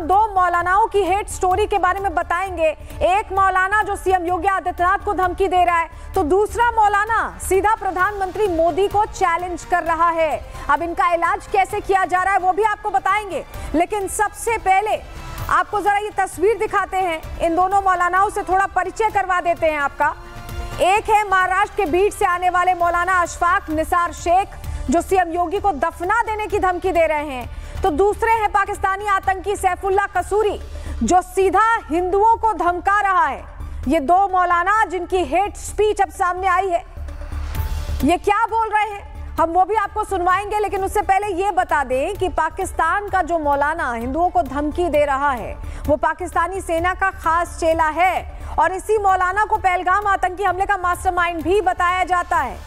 दो मौलानाओं की hate story के बारे में बताएंगे। एक मौलाना जो सीएम योगी आदित्यनाथ को धमकी दे रहा है, तो दूसरा मौलाना सीधा प्रधानमंत्री मोदी को चैलेंज कर रहा है। अब इनका इलाज कैसे किया जा रहा है वो भी आपको बताएंगे, लेकिन सबसे पहले आपको जरा ये तस्वीर दिखाते हैं। इन दोनों मौलानाओं से थोड़ा परिचय करवा देते हैं आपका। एक है महाराष्ट्र के बीड से आने वाले मौलाना अशफाक निसार शेख, जो सीएम योगी को दफना देने की धमकी दे रहे हैं। तो दूसरे हैं पाकिस्तानी आतंकी सैफुल्लाह कसूरी, जो सीधा हिंदुओं को धमका रहा है। ये दो मौलाना जिनकी हेट स्पीच अब सामने आई है, ये क्या बोल रहे हैं हम वो भी आपको सुनवाएंगे, लेकिन उससे पहले ये बता दें कि पाकिस्तान का जो मौलाना हिंदुओं को धमकी दे रहा है वो पाकिस्तानी सेना का खास चेला है, और इसी मौलाना को पहलगाम आतंकी हमले का मास्टरमाइंड भी बताया जाता है।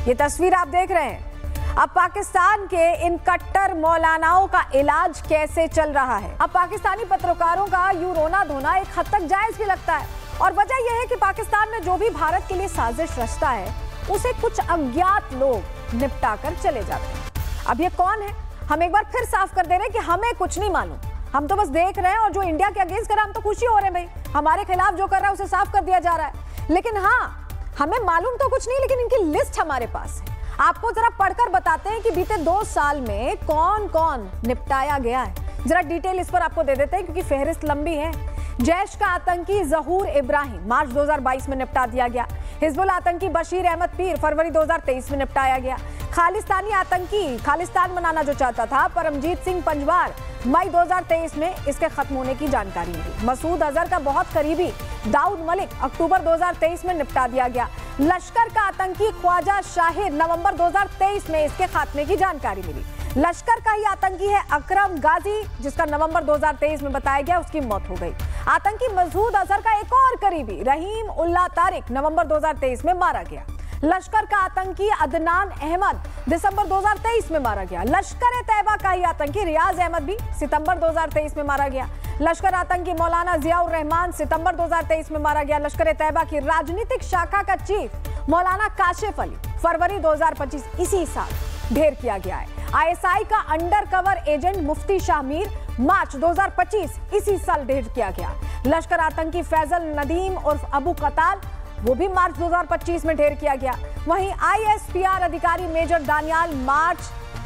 ये तस्वीर आप देख रहे हैं। अब पाकिस्तान के इन कट्टर मौलानाओं का इलाज कैसे चल रहा है। अब पाकिस्तानी पत्रकारों का यूं रोना धोना एक हद तक जायज भी लगता है, और वजह यह है कि पाकिस्तान में जो भी भारत के लिए साजिश रचता है उसे कुछ अज्ञात लोग निपटा कर चले जाते हैं। अब ये कौन है, हम एक बार फिर साफ कर दे रहे हैं कि हमें कुछ नहीं मालूम, हम तो बस देख रहे हैं, और जो इंडिया के अगेंस्ट कर रहा है हम तो खुशी हो रहे हैं, भाई हमारे खिलाफ जो कर रहा है उसे साफ कर दिया जा रहा है। लेकिन हाँ, हमें मालूम तो कुछ नहीं, लेकिन इनकी लिस्ट हमारे पास है। आपको जरा पढ़कर बताते हैं कि बीते 2 साल में कौन कौन निपटाया गया है। जरा डिटेल इस पर आपको दे देते हैं क्योंकि फहरिस्त लंबी है। जैश का आतंकी जहूर इब्राहिम मार्च 2022 में निपटा दिया गया। हिजबुल आतंकी बशीर अहमद पीर फरवरी 2023 में निपटाया गया। खालिस्तानी आतंकी खालिस्तान बनाना जो चाहता था परमजीत सिंह पंजवार, मई 2023 में इसके खत्म होने की जानकारी मिली। मसूद अजहर का बहुत करीबी दाऊद मलिक अक्टूबर 2023 में निपटा दिया गया। लश्कर का आतंकी ख्वाजा शाहिद नवंबर 2023 में इसके खात्मे की जानकारी मिली। लश्कर का ही आतंकी है अकरम गाजी, जिसका नवंबर 2023 में बताया गया उसकी मौत हो गई। आतंकी मसूद अजहर का एक और करीबी रहीम उल्लाह तारिक नवंबर 2023 में मारा गया। लश्कर का आतंकी अदनान अहमद दिसंबर 2023 में मारा गया। लश्कर तैयबा का ही आतंकी रियाज अहमद भी सितंबर 2023 में मारा गया। लश्कर आतंकी मौलाना जियाउर रहमान सितंबर 2023 में मारा गया। लश्कर तैयबा की राजनीतिक शाखा का चीफ मौलाना काशिफ अली फरवरी 2025 इसी साल ढेर किया गया है। आईएसआई का अंडर कवर एजेंट मुफ्ती शाह मीर मार्च 2025 इसी साल ढेर किया गया। लश्कर आतंकी फैजल नदीम उर्फ अबू कताल, वो भी मार्च 2025 में ढेर किया गया। वहीं आईएसपीआर अधिकारी मेजर दानियाल मार्च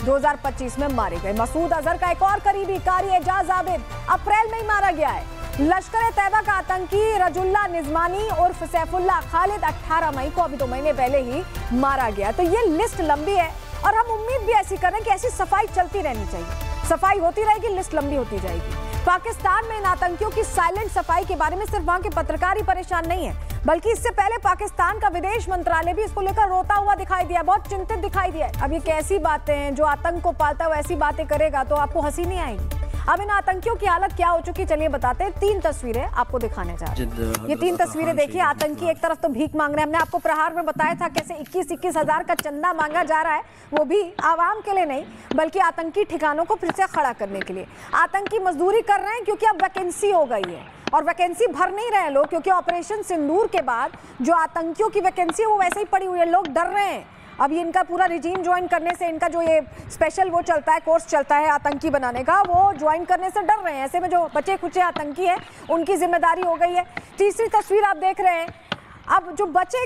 2025 में मारे गए। मसूद अजहर का एक और करीबी कारी एजाज आबिद अप्रैल में ही मारा गया है। लश्कर तैयबा का आतंकी रजुल्ला निजमानी उर्फ सैफुल्लाह खालिद 18 मई को, अभी 2 महीने पहले ही मारा गया। तो ये लिस्ट लंबी है, और हम उम्मीद भी ऐसी कर रहे हैं कि ऐसी सफाई चलती रहनी चाहिए। सफाई होती रहेगी, लिस्ट लंबी होती जाएगी। पाकिस्तान में इन आतंकियों की साइलेंट सफाई के बारे में सिर्फ वहां के पत्रकार ही परेशान नहीं है, बल्कि इससे पहले पाकिस्तान का विदेश मंत्रालय भी इसको लेकर रोता हुआ दिखाई दिया, बहुत चिंतित दिखाई दिया। अब ये कैसी बातें हैं, जो आतंक को पालता है वैसी बातें करेगा तो आपको हंसी नहीं आएगी। अब इन आतंकियों की हालत क्या हो चुकी, चलिए बताते हैं। 3 तस्वीरें आपको दिखाने जा रहे हैं। ये 3 तस्वीरें देखिए। आतंकी एक तरफ तो भीख मांग रहे हैं, हमने आपको प्रहार में बताया था कैसे 21-21 हजार का चंदा मांगा जा रहा है, वो भी आवाम के लिए नहीं बल्कि आतंकी ठिकानों को फिर से खड़ा करने के लिए। आतंकी मजदूरी कर रहे हैं क्योंकि अब वैकेंसी हो गई है, और वैकेंसी भर नहीं रहे लोग, क्योंकि ऑपरेशन सिंदूर के बाद जो आतंकियों की वैकेंसी है वो वैसे ही पड़ी हुई है। लोग डर रहे हैं। अब ये इनका पूरा रिजीम ज्वाइन करने से, इनका जो ये स्पेशल वो चलता है, कोर्स चलता है आतंकी बनाने का, वो ज्वाइन करने से डर रहे हैं। ऐसे में जो बचे खुचे आतंकी हैं उनकी जिम्मेदारी हो गई है। तीसरी तस्वीर आप देख रहे हैं। अब जो बचे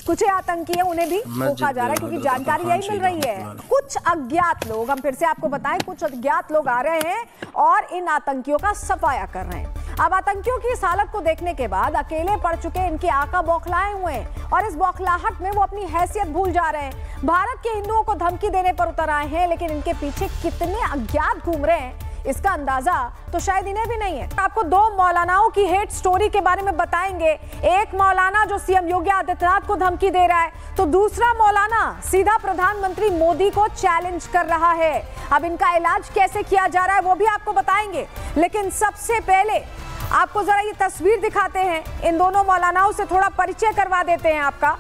कुछ आतंकी हैं उन्हें भी रोका जा रहा है, क्योंकि जानकारी यही मिल रही है। कुछ अज्ञात लोग, हम फिर से आपको बताएं, कुछ अज्ञात लोग आ रहे हैं और इन आतंकियों का सफाया कर रहे हैं। अब आतंकियों की इस हालत को देखने के बाद अकेले पड़ चुके इनके आका बौखलाए हुए हैं, और इस बौखलाहट में वो अपनी हैसियत भूल जा रहे हैं। भारत के हिंदुओं को धमकी देने पर उतर आए हैं, लेकिन इनके पीछे कितने अज्ञात घूम रहे हैं इसका अंदाजा तो शायद इन्हें भी नहीं है। आपको 2 मौलानाओं की हेट स्टोरी के बारे में बताएंगे। एक मौलाना जो सीएम योगी आदित्यनाथ को धमकी दे रहा है, तो दूसरा मौलाना सीधा प्रधानमंत्री मोदी को चैलेंज कर रहा है। अब इनका इलाज कैसे किया जा रहा है वो भी आपको बताएंगे, लेकिन सबसे पहले आपको जरा ये तस्वीर दिखाते हैं। इन दोनों मौलानाओं से थोड़ा परिचय करवा देते हैं आपका।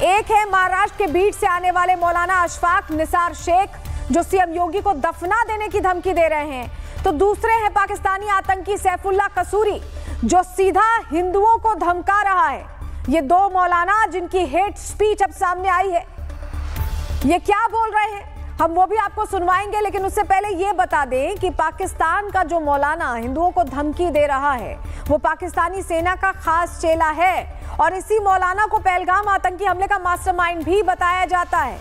एक है महाराष्ट्र के बीड से आने वाले मौलाना अशफाक निसार शेख, जो सीएम योगी को दफना देने की धमकी दे रहे हैं। तो दूसरे हैं पाकिस्तानी आतंकी सैफुल्लाह कसूरी, जो सीधा हिंदुओं को धमका रहा है। ये 2 मौलाना जिनकी हेट स्पीच अब सामने आई है, ये क्या बोल रहे हैं हम वो भी आपको सुनवाएंगे, लेकिन उससे पहले ये बता दें कि पाकिस्तान का जो मौलाना हिंदुओं को धमकी दे रहा है वो पाकिस्तानी सेना का खास चेला है और इसी मौलाना को पहलगाम आतंकी हमले का मास्टरमाइंड भी बताया जाता है।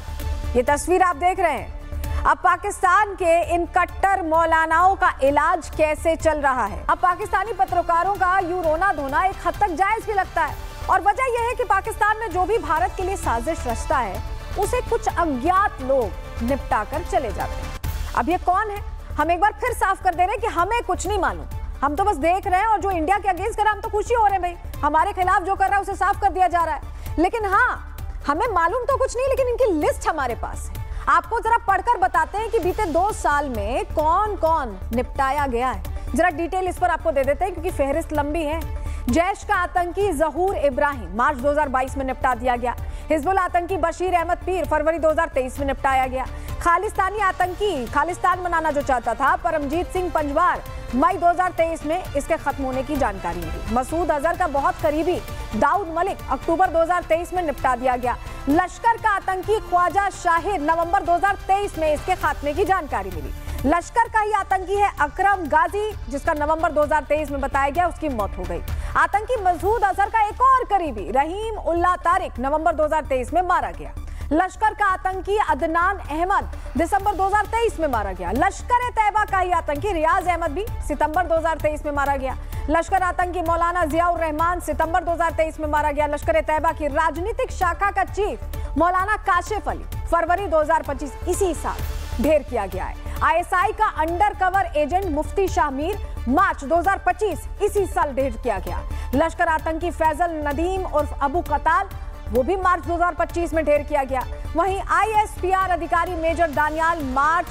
ये तस्वीर आप देख रहे हैं। अब पाकिस्तान के इन कट्टर मौलानाओं का इलाज कैसे चल रहा है? अब पाकिस्तानी पत्रकारों का यूं रोना धोना एक हद तक जायज भी लगता है और वजह यह है कि पाकिस्तान में जो भी भारत के लिए साजिश रचता है उसे कुछ अज्ञात लोग निपटा कर चले जाते हैं। अब ये कौन है? हम एक बार फिर साफ कर दे रहे हैं कि हमें कुछ नहीं मालूम, हम तो बस देख रहे हैं और जो इंडिया के अगेंस्ट कर रहा है हम तो खुशी हो रहे हैं भाई, हमारे खिलाफ जो कर रहा है उसे साफ कर दिया जा रहा है। लेकिन हाँ, हमें मालूम तो कुछ नहीं, लेकिन इनकी लिस्ट हमारे पास है। आपको जरा पढ़कर बताते हैं कि बीते 2 साल में कौन कौन निपटाया गया है। जरा डिटेल इस पर आपको दे देते हैं क्योंकि फहरिस्त लंबी है। जैश का आतंकी जहूर इब्राहिम मार्च 2022 में निपटा दिया गया। हिजबुल आतंकी बशीर अहमद पीर फरवरी 2023 में निपटाया गया। खालिस्तानी आतंकी खालिस्तान बनाना जो चाहता था परमजीत सिंह पंजवार मई 2023 में इसके खत्म होने की जानकारी मिली। मसूद अजहर का बहुत करीबी दाऊद मलिक अक्टूबर 2023 में निपटा दिया गया। लश्कर का आतंकी ख्वाजा शाहिद नवंबर 2023 में इसके खात्मे की जानकारी मिली। लश्कर का ही आतंकी है अकरम गाजी जिसका नवंबर 2023 में बताया गया उसकी मौत हो गई। आतंकी मसूद अजहर का एक और करीबी रहीम उल्लाह तारिक नवंबर 2023 में मारा गया। लश्कर का आतंकी अदनान अहमद दिसंबर 2023 में मारा गया। लश्कर तैयबा का ही आतंकी रियाज अहमद भी सितंबर 2023 में मारा गया। लश्कर आतंकी मौलाना जियाउर रहमान सितंबर 2023 में मारा गया। लश्कर तैयबा की राजनीतिक शाखा का चीफ मौलाना काशिफ अली फरवरी 2025 इसी साल ढेर किया गया है। आईएसआई का अंडर कवर एजेंट मुफ्ती शाह मीर मार्च 2025 इसी साल ढेर किया गया। लश्कर आतंकी फैजल नदीम उर्फ अबू कताल वो भी मार्च 2025 में ढेर किया गया। वहीं आईएसपीआर अधिकारी मेजर दानियाल मार्च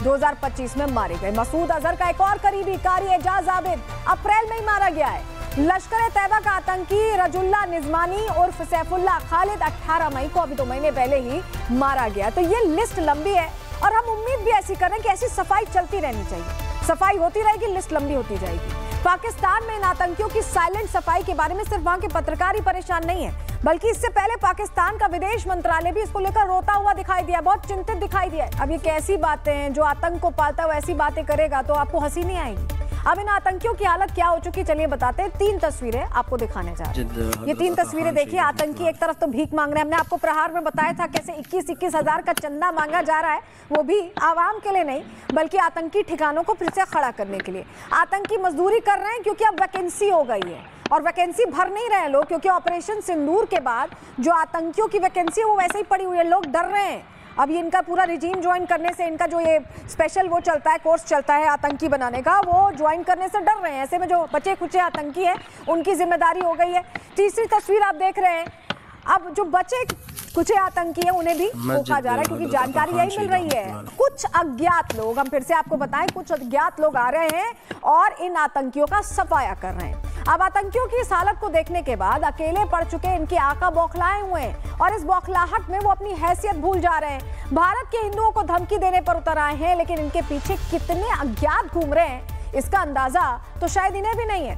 2025 में मारे गए। मसूद अजहर का एक और करीबी कारी एजाज आबिद अप्रैल में ही मारा गया है। लश्कर तैयबा का आतंकी रजुल्ला निजमानी उर्फ सैफुल्ला खालिद 18 मई को अभी 2 महीने पहले ही मारा गया। तो ये लिस्ट लंबी है और हम उम्मीद भी ऐसी कर रहे हैं कि ऐसी सफाई चलती रहनी चाहिए। सफाई होती रहेगी, लिस्ट लंबी होती जाएगी। पाकिस्तान में इन आतंकियों की साइलेंट सफाई के बारे में सिर्फ वहां के पत्रकार ही परेशान नहीं है, बल्कि इससे पहले पाकिस्तान का विदेश मंत्रालय भी इसको लेकर रोता हुआ दिखाई दिया, बहुत चिंतित दिखाई दिया। अब ये कैसी बातें हैं, जो आतंक को पालता हुआ ऐसी बातें करेगा तो आपको हंसी नहीं आएगी। अब इन आतंकियों की हालत क्या हो चुकी, चलिए बताते हैं। 3 तस्वीरें आपको दिखाने जा रहे हैं। ये 3 तस्वीरें देखिए। आतंकी एक तरफ तो भीख मांग रहे हैं, हमने आपको प्रहार में बताया था कैसे 21-21 हजार का चंदा मांगा जा रहा है, वो भी आवाम के लिए नहीं बल्कि आतंकी ठिकानों को फिर से खड़ा करने के लिए। आतंकी मजदूरी कर रहे हैं क्योंकि अब वैकेंसी हो गई है और वैकेंसी भर नहीं रहे लोग, क्योंकि ऑपरेशन सिंदूर के बाद जो आतंकियों की वैकेंसी है वो वैसे ही पड़ी हुई है। लोग डर रहे हैं। अब ये इनका पूरा रिजीम ज्वाइन करने से, इनका जो ये स्पेशल वो चलता है, कोर्स चलता है आतंकी बनाने का, वो ज्वाइन करने से डर रहे हैं। ऐसे में जो बचे खुचे आतंकी हैं उनकी जिम्मेदारी हो गई है। तीसरी तस्वीर आप देख रहे हैं। अब जो बचे कुछ आतंकी है उन्हें भी रोका जा रहा है क्योंकि जानकारी यही मिल रही है। कुछ अज्ञात लोग, हम फिर से आपको बताएं, कुछ अज्ञात लोग आ रहे हैं और इन आतंकियों का सफाया कर रहे हैं। अब आतंकियों की इस हालत को देखने के बाद अकेले पड़ चुके इनके आका बौखलाए हुए हैं और इस बौखलाहट में वो अपनी हैसियत भूल जा रहे हैं। भारत के हिंदुओं को धमकी देने पर उतर आए हैं, लेकिन इनके पीछे कितने अज्ञात घूम रहे हैं इसका अंदाजा तो शायद इन्हें भी नहीं है।